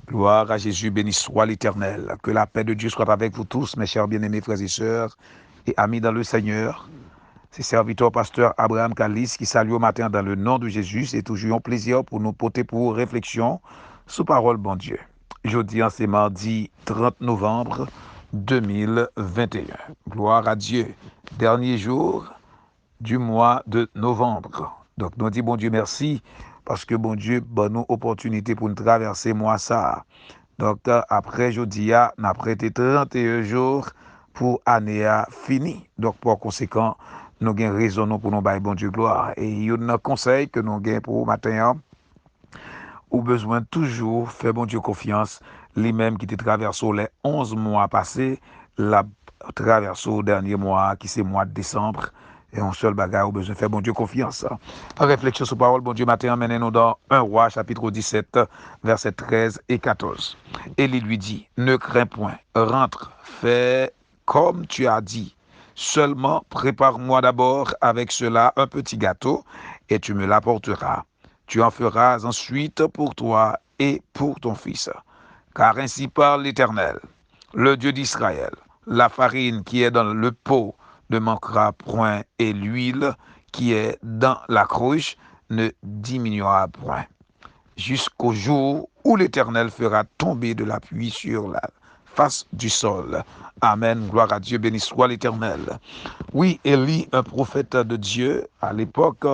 Gloire à Jésus, béni soit l'Éternel. Que la paix de Dieu soit avec vous tous, mes chers bien-aimés frères et sœurs et amis dans le Seigneur. C'est serviteur pasteur Abraham Kalis qui salue au matin dans le nom de Jésus. C'est toujours un plaisir pour nous porter pour réflexion sous parole bon Dieu. Jeudi, c'est mardi 30 novembre 2021. Gloire à Dieu. Dernier jour du mois de novembre. Donc, nous disons bon Dieu merci parce que bon Dieu donne nous opportunité pour nous traverser mois ça. Donc, après jeudi, nous avons prêté 31 jours pour année fini. Donc, par conséquent, nous avons raison pour nous bailler bon Dieu gloire. Et il y a un conseil que nous avons pour matin, ou besoin toujours faire bon Dieu confiance, lui-même qui te traversé les 11 mois passés, la traversé au dernier mois, qui c'est mois de décembre, et un seul bagage, ou besoin de faire bon Dieu confiance. En réflexion sur parole, bon Dieu matin, emmène-nous dans 1 roi, chapitre 17, versets 13 et 14. Élie lui dit, ne crains point, rentre, fais comme tu as dit. Seulement, prépare-moi d'abord avec cela un petit gâteau, et tu me l'apporteras. Tu en feras ensuite pour toi et pour ton fils. Car ainsi parle l'Éternel, le Dieu d'Israël. La farine qui est dans le pot ne manquera point, et l'huile qui est dans la cruche ne diminuera point, jusqu'au jour où l'Éternel fera tomber de la pluie sur la face du sol. Amen. Gloire à Dieu, béni soit l'Éternel. Oui, Élie, un prophète de Dieu, à l'époque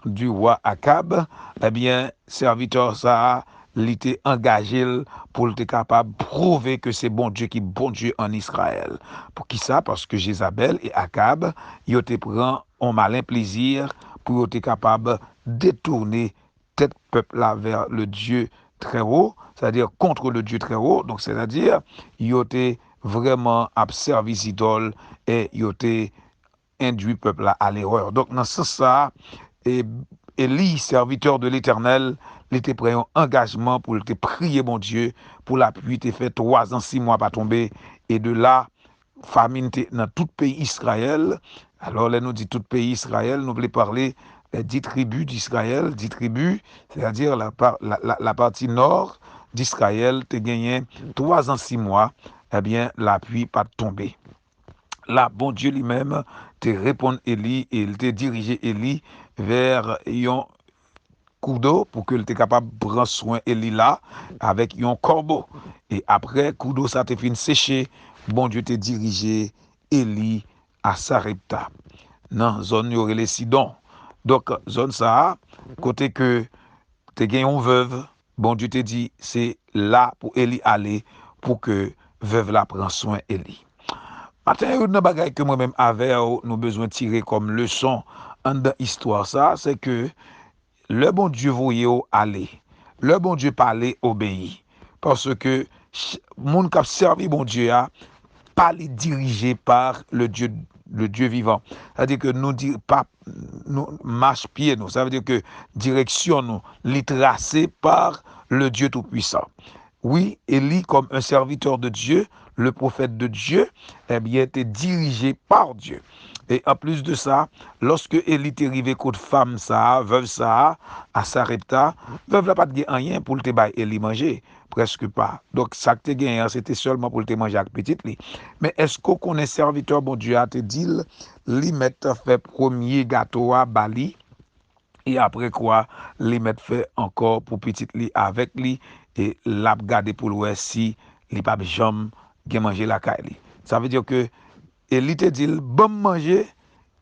du roi Akab, eh bien, serviteur ça, il était engagé pour être capable de prouver que c'est bon Dieu qui est bon Dieu en Israël. Pour qui ça? Parce que Jézabel et Akab, ils te prennent un malin plaisir pour être capable de détourner tête peuple là vers le Dieu très haut, c'est-à-dire contre le Dieu très haut. Donc, c'est-à-dire, ils étaient vraiment à service idole et ils étaient induit peuple à l'erreur. Donc, dans ce sens, Élie, serviteur de l'Éternel, il était pris un engagement pour te prier, mon Dieu, pour la pluie, t'es fait 3 ans, 6 mois pas tomber. Et de là, famine dans tout pays Israël. Alors, là, nous dit tout pays Israël, nous voulons parler des 10 tribus d'Israël, 10 tribus, c'est-à-dire la partie nord d'Israël, t'es gagné 3 ans, 6 mois, eh bien, la pluie pas tombé. Là, bon Dieu lui-même te répond Élie et il te dirigé Élie vers un coup d'eau pour qu'il était capable de prendre soin Élie là avec un corbeau. Et après, coup d'eau, ça te fin séché, bon Dieu te dirigé Élie à Sarepta. Dans zone y aurait les Sidon. Donc, zone ça, côté que te gagné une veuve, bon Dieu te dit, c'est là pour Élie aller pour que veuve là prenne soin Élie. Matin, il y a une bagaille que moi-même avec nous besoin de tirer comme leçon en histoire ça, c'est que le bon Dieu voyait aller, le bon Dieu parlait obéit, parce que monde qui a servi bon Dieu a pas les dirigé par le Dieu vivant. C'est-à-dire que nous pas nous marche pied nous, ça veut dire que direction nous les tracée par le Dieu tout puissant. Oui, Élie, comme un serviteur de Dieu, le prophète de Dieu, eh bien, était dirigé par Dieu. Et en plus de ça, lorsque Élie est arrivé contre femme ça, veuve ça, à Sarepta, veuve n'a pas de rien pour te bailler Élie manger, presque pas. Donc ça que tu gagné, c'était seulement pour te manger avec petite li. Mais est-ce qu'on connaît serviteur bon Dieu a te dit, li mettre fait premier gâteau à Bali? Et après quoi, les mettre fait encore pour petite li avec lui et l'a garder pour le si li pas jamais gen manger la caille. Ça veut dire que Élie te dit bon manger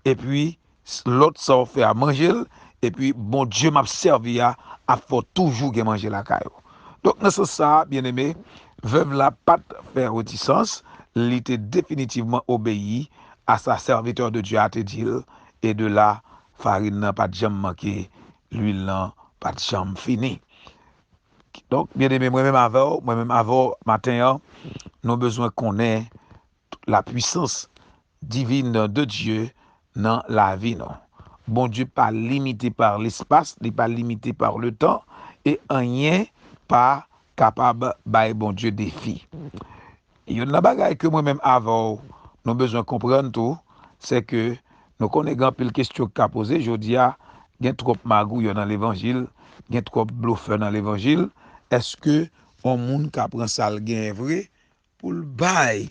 et puis l'autre ça fait à manger et puis bon Dieu m'a servi à faut toujours gen manger la caille. Donc dans ce ça bien aimé, veuve la pas faire réticence, il était définitivement obéi à sa serviteur de Dieu à te dire et de là farine n'a pas de jamais manqué, l'huile n'a pas de jamais fini. Donc, bien aimé, moi-même avant, matin, nous besoin qu'on ait la puissance divine de Dieu dans la vie. Non? Bon Dieu pas limité par l'espace, n'est pas limité par le temps, et rien pas capable de bon Dieu défi. Il y a une bagaille que moi-même avant, nous besoin de comprendre tout, c'est que nous connaissons une question qu'a posée, je dis, il y a trop magouille dans l'évangile, il y a trop bluffeur dans l'évangile. Est-ce que on moun ka prend ça le gain vrai pour le bail,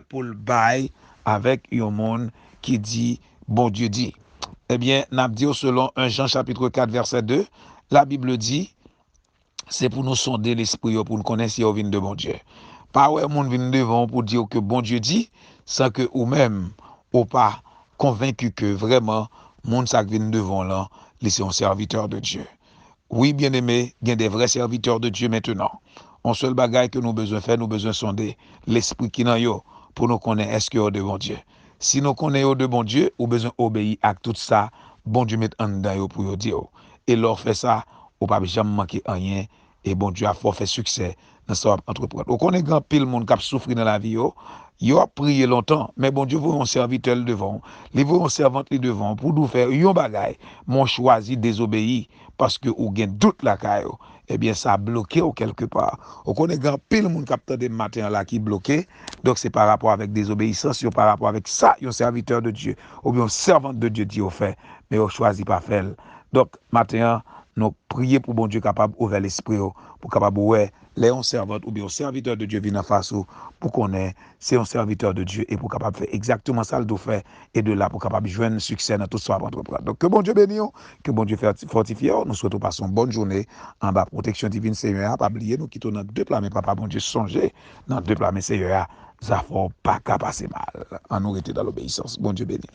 pour le bail avec un monde qui dit bon Dieu dit. Eh bien, n'a dit selon 1 Jean chapitre 4 verset 2, la Bible dit c'est pour nous sonder l'esprit pour nous connaître si on vient de bon Dieu. Pas ouais moun vient devant pour dire que bon Dieu dit sans que ou même ou pas convaincu que vraiment moun ça vient devant là, c'est un serviteur de Dieu. Oui, bien-aimé, il y a des vrais serviteurs de Dieu maintenant. Un seul bagage que nous besoin faire, nous besoin sonder l'esprit qui dans yo pour nous connaître est-ce qu'il y a de bon Dieu. Si nous connaissons de bon Dieu, nous besoin obéir à tout ça, bon Dieu met en dedans pour yo dire. Et leur fait ça, ou pas jamais manquer rien et bon Dieu a fort fait succès dans sa entreprise. On connaît grand pile monde qui a souffert dans la vie yo a prié longtemps, mais bon Dieu veut un serviteur devant, il veut un servante devant pour nous faire un bagage. Mon choisi désobéir parce que ou gain doute la caillou. Eh bien ça a bloqué ou quelque part. On connaît grand pile monde qui des matin là qui bloqué. Donc c'est par rapport avec désobéissance, par rapport avec ça, un serviteur de Dieu ou bien un servante de Dieu dit au fait, mais on choisit pas faire. Donc matin nous prier pour bon Dieu capable ouvrir l'esprit pour capable ouais les servantes ou bien un serviteur de Dieu vient en face pour qu'on ait c'est un serviteur de Dieu et pour capable faire exactement ça le doit faire et de là pour capable joindre succès dans tout ce qu'on entreprendre. Donc que bon Dieu bénisse, que bon Dieu fortifie. Nous souhaitons passer une bonne journée en bas protection divine Seigneur. Pas oublier nous quittons dans deux plats mais papa bon Dieu songer dans deux plats mais Seigneur ça faut pas qu'à passer mal. En nous rester dans l'obéissance. Bon Dieu bénisse.